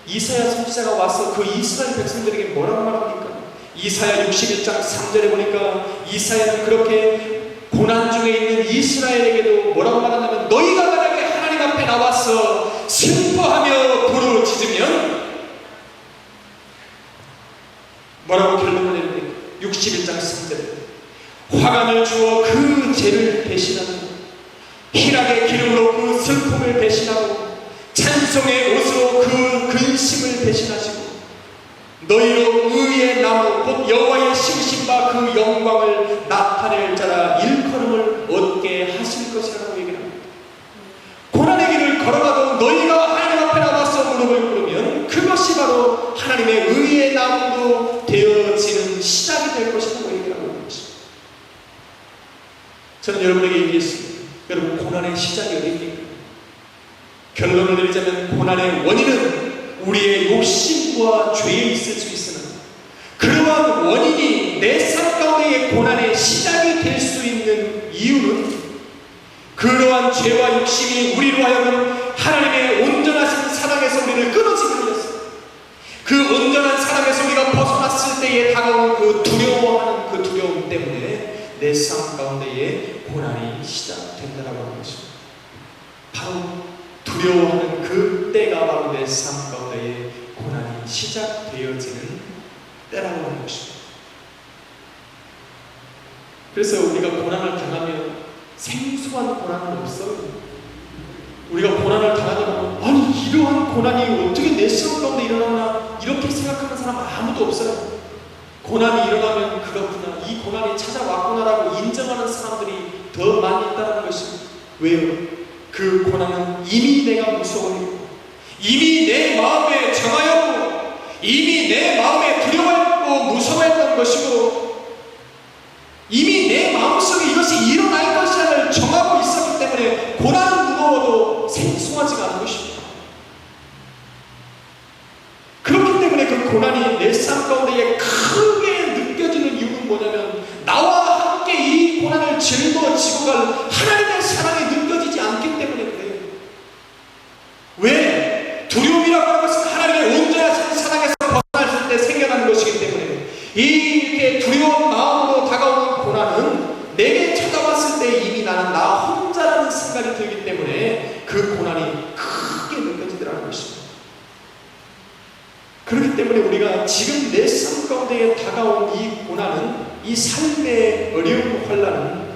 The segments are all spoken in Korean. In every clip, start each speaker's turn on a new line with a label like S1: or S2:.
S1: 이사야 선지자가 와서 그 이스라엘 백성들에게 뭐라고 말합니까? 이사야 61장 3절에 보니까 이사야는 그렇게 고난 중에 있는 이스라엘에게도 뭐라고 말하냐면, 너희가 만약에 하나님 앞에 나와서 슬퍼하며 부르짖으면 뭐라고 결론을 내립니까? 61장 3절에 화관을 주어 그 죄를 대신하고 희락의 기름으로 그 슬픔을 대신하고 찬송의 옷으로 그 근심을 대신하시고 너희로 의의 나무 곧 여호와의 심으신 바 그 영광을 나타낼 자라 일컬음을 얻게 하실 것이라고 얘기합니다. 고난의 길을 걸어가도 너희가 하나님 앞에 나와서 무릎을 꿇으면 그것이 바로 하나님의 의의 나무로 되어지는 시작이 될 것이라고 얘기하고 있는 것입니다. 저는 여러분에게 얘기했습니다. 여러분, 고난의 시작이 어디입니까? 결론을 내리자면 고난의 원인은 우리의 욕심과 죄에 있을 수 있으나 그러한 원인이 내 삶 가운데의 고난의 시작이 될 수 있는 이유는 그러한 죄와 욕심이 우리로 하여금 하나님의 온전하신 사랑에서 우리를 끊어지게 하였어요. 그 온전한 사랑에서 우리가 벗어났을 때에 다가오는 그 두려워하는 그 두려움 때문에 내 삶 가운데에 고난이 시작된다라고 하는 것입니다. 바로 두려워하는 그 때가 바로 내 삶 가운데에 고난이 시작되어지는 때라고 하는 것입니다. 그래서 우리가 고난을 당하면 생소한 고난은 없어요. 우리가 고난을 당하면 아니 이러한 고난이 어떻게 내 삶 가운데 일어나나 이렇게 생각하는 사람 아무도 없어요. 고난이 일어나면 그렇구나, 이 고난이 찾아왔구나라고 인정하는 사람들이 더 많이 있다는 것입니다. 왜요? 그 고난은 이미 내가 무서워했고 이미 내 마음에 정하였고 이미 내 마음에 두려워했고 무서워했던 것이고 이미 내 마음속에 이것이 일어날 것이라는 정하고 있었기 때문에 고난은 무거워도 생소하지가 않은 것입니다. 그렇기 때문에 그 고난이 내 삶 가운데 크게 느껴지는 이유는 뭐냐면 나와 함께 이 고난을 짊어지고 갈 하나님의 사랑이 느껴지지 않기 때문에 그래요. 왜? 두려움이라고 하는 것은 하나님의 온전하신 사랑에서 벗어날 때 생겨나는 것이기 때문에 이렇게 두려운 마음으로 다가오는 고난은 내게 찾아왔을 때 이미 나는 나 혼자라는 생각이 들기 때문에 그 고난이 크게 느껴지더라는 것입니다. 그렇기 때문에 우리가 지금 내 삶 가운데에 다가온 이 고난은, 이 삶의 어려운 환난은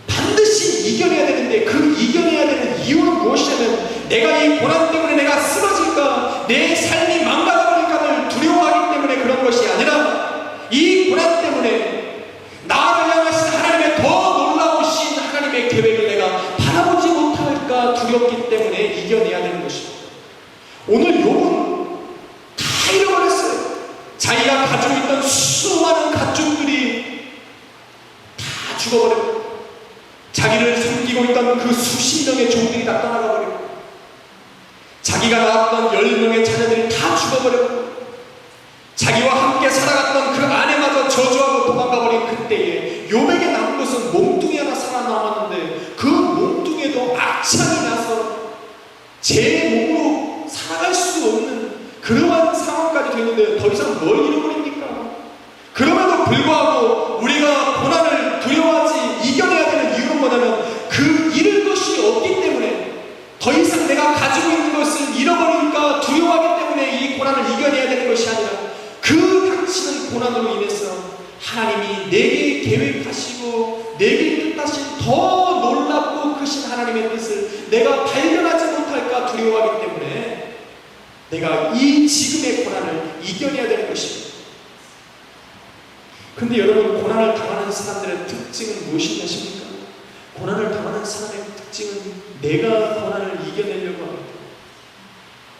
S1: 반드시 이겨내야 되는데 그 이겨내야 되는 이유는 무엇이냐면 내가 이 고난 때문에 내가 쓰러질까, 내 삶이 망가져버릴까를 두려워하기 때문에 그런 것이 아니라 이 고난 때문에 나를 향하신 하나님의 더 놀라우신 하나님의 계획을 내가 바라보지 못할까 두렵기 때문에 이겨내야 되는 것입니다. 오늘 욥은 다 잃어버렸어요. 자기가 가지고 있던 수많은 가축들이 다 죽어버렸고 자기를 섬기고 있던 그 수십 명의 종들이 다 떠나가버렸고 자기가 낳았던 10명의 자녀들이 다 죽어버렸고 자기와 함께 살아갔던 그 아내마저 저주하고 도망가버린 그때에 욥에게 남은 것은 몸뚱이 하나 살아남았는데 그 몸뚱이에도 악창이 나서 제 몸으로 살아갈 수 없는 그러한 상황까지 됐는데 더 이상 뭘 잃어버립니까? 그럼에도 불구하고 우리가 고난을 두려워하지 이겨내야 되는 이유는 뭐냐면 그 잃을 것이 없기 때문에 더 이상 내가 가지고 있는 것을 잃어버릴까 두려워하기 때문에 이 고난을 이겨내야 되는 것이 아니라 그 닥치는 고난으로 인해서 하나님이 내게 계획하시고 내게 뜻하신 더 놀랍고 크신 하나님의 뜻을 내가 발견하지 못할까 두려워하기 때문에 내가 이 지금의 고난을 이겨내야 되는 것입니다. 근데 여러분, 고난을 당하는 사람들의 특징은 무엇인지 아십니까? 고난을 당하는 사람의 특징은 내가 고난을 이겨내려고 합니다.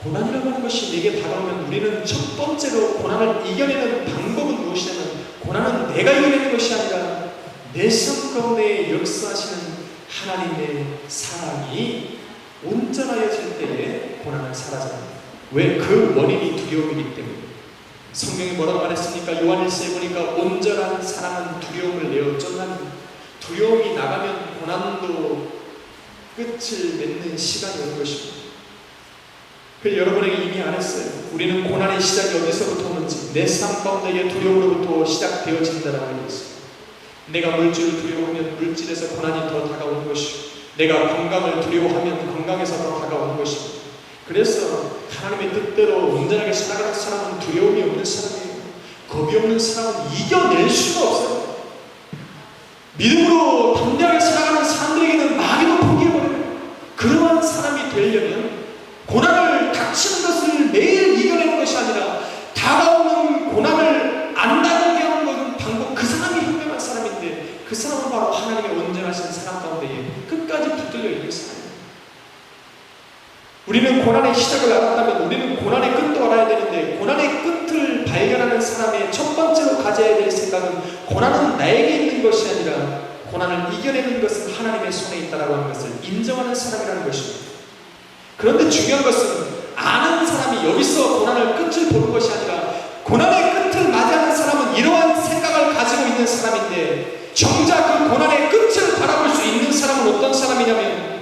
S1: 고난이라고 하는 것이 내게 다가오면 우리는 첫 번째로 고난을 이겨내는 방법은 무엇이냐면 고난은 내가 이겨내는 것이 아니라 내 삶 가운데 역사하시는 하나님의 사랑이 온전하여질 때에 고난을 사라집니다. 왜? 그 원인이 두려움이기 때문에. 성경이 뭐라고 말했습니까? 요한일서에 보니까 온전한 사랑은 두려움을 내어 쫓나니 두려움이 나가면 고난도 끝을 맺는 시간이 올 것입니다. 그 여러분에게 이미 알았어요. 우리는 고난의 시작이 어디서부터 오는지, 내 삶 가운데의 두려움으로부터 시작되어진다라는 것을. 내가 물질을 두려워하면 물질에서 고난이 더 다가오는 것이고, 내가 건강을 두려워하면 건강에서 더 다가오는 것이고, 그래서 하나님의 뜻대로 온전하게 살아가는 사람은 두려움이 없는 사람이에요. 겁이 없는 사람은 이겨낼 수가 없어요. 믿음으로 담대하게 살아가는 사람들에게는 마귀도 포기해버려요. 그러한 사람이 되려면 고난을 닥치는 것을 매일 이겨내는 것이 아니라 다가오는 고난을 안 당하게 하는 것은 방법, 그 사람이 현명한 사람인데, 그 사람은 바로 하나님의 온전하신 사람 가운데에 끝까지 붙들려 있는 사람이에요. 우리는 고난의 시작을 알았다면 우리는 고난의 끝도 알아야 되는데, 고난의 끝을 발견하는 사람의 첫 번째로 가져야 될 생각은 고난은 나에게 있는 것이 아니라 고난을 이겨내는 것은 하나님의 손에 있다라고 하는 것을 인정하는 사람이라는 것입니다. 그런데 중요한 것은 아는 사람이 여기서 고난을 끝을 보는 것이 아니라 고난의 끝을 맞이하는 사람은 이러한 생각을 가지고 있는 사람인데, 정작 그 고난의 끝을 바라볼 수 있는 사람은 어떤 사람이냐면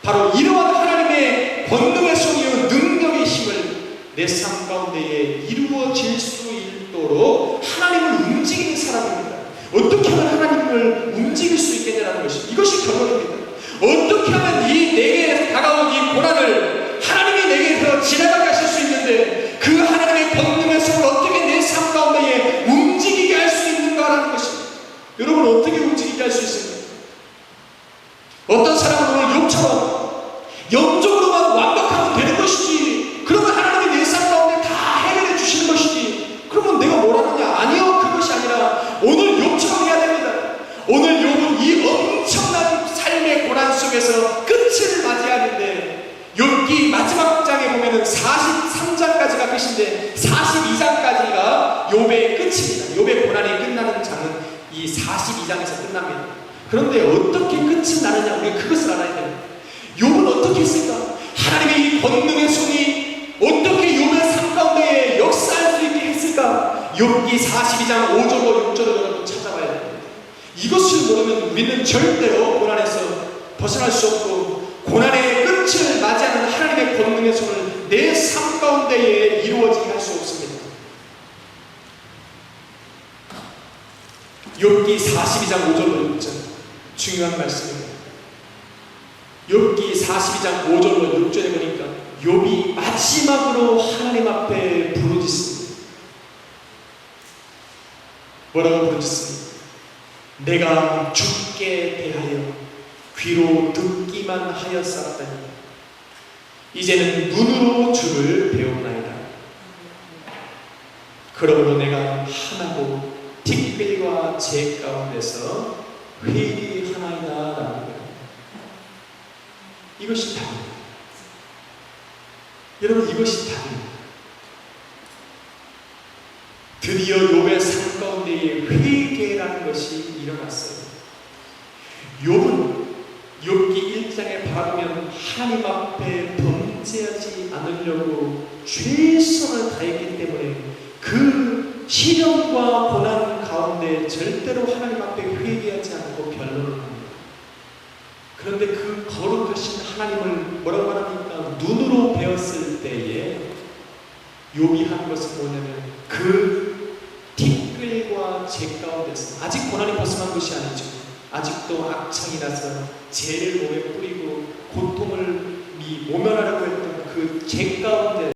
S1: 바로 이러한 하나님의 권능의 손이요 능력의 힘을 내 삶 가운데에 이루어질 수 있도록 하나님을 움직이는 사람입니다. 어떻게 하면 하나님을 움직일 수 있겠냐는 것이, 이것이 결론입니다. 어떻게 하면 내게 다가온 이 고난을 하나님이 내게서 지나가게 하실 수 있는데, 그 하나님의 권능의 손을 어떻게 내 삶 가운데에 움직이게 할 수 있는가라는 것입니다. 여러분, 어떻게 움직이게 할 수 있습니까? 어떤 사람은 오늘 욥처럼 영적으로만 완벽하면 되는 것이지, 그러면 하나님이 내 삶 가운데 다 해결해 주시는 것이지, 그러면 내가 뭘 하느냐? 아니요, 그것이 아니라 오늘 욥처럼 해야 됩니다. 오늘 욥은 이 엄청난 삶의 고난 속에서 끝을 맞이하는데, 욥기 마지막 장에 보면은 43장까지가 끝인데 42장까지가 욥의 끝입니다. 욥의 고난이 끝나는 장은 이 42장에서 끝납니다. 그런데 어떻게 끝이 나느냐, 우리가 그것을 알아야 돼요. 욥은 어떻게 했을까? 하나님의 이 권능의 손이 어떻게 욥의 삶 가운데 역사할 수 있게 했을까? 욥기 42장 5절로 6절을 여러분 찾아봐야 됩니다. 이것을 모르면 우리는 절대로 고난에서 벗어날 수 없고, 고난의 끝을 맞이하는 하나님의 권능의 손을 내 삶 가운데에 이루어지게 할 수 없습니다. 욥기 42장 5절로 6절, 중요한 말씀입니다. 욥기 42장 5절로 6절에 보니까 욥이 마지막으로 하나님 앞에 부르짖습니다. 뭐라고 부르짖습니까? 내가 주께 대하여 귀로 듣기만 하였사오니 이제는 눈으로 주를 배우나이다. 그러므로 내가 하나고 티끌과 재 가운데서 회개하나이다 라는 거예요. 이것이 답입니다. 여러분, 이것이 답입니다. 드디어 욥의 삶 가운데에 회개라는 것이 일어났어요. 욥은 욥기 1장에 바라보면 하나님 앞에 범죄하지 않으려고 최선을 다했기 때문에 그 시련과 고난 가운데 절대로 하나님 앞에 회개하지 않고 변론을 합니다. 그런데 그 거룩하신 하나님을 뭐라고 하니까 눈으로 배웠을 때에 욥이 한 것은 뭐냐면 그 티끌과 재 가운데서, 아직 고난이 벗어난 것이 아니죠. 아직도 악창이 나서 재를 몸에 뿌리고 고통을 모면하려고 했던 그 재 가운데